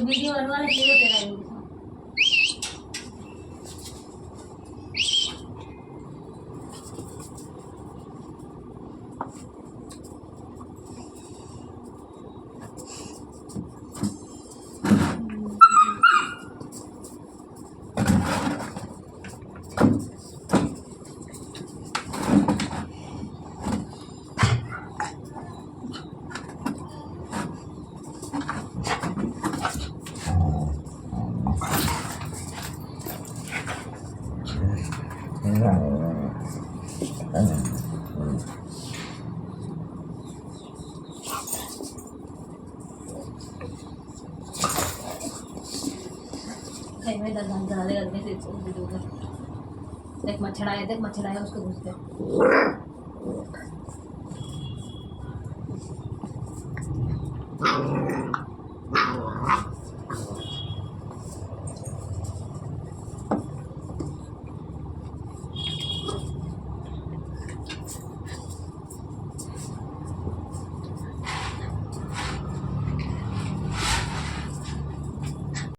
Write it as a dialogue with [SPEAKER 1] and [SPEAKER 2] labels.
[SPEAKER 1] Video बनवाने के लिए तेरा कहीं में दर्द दर्द करने से वीडियो कर देख मच्छर आया उसको घुस दे।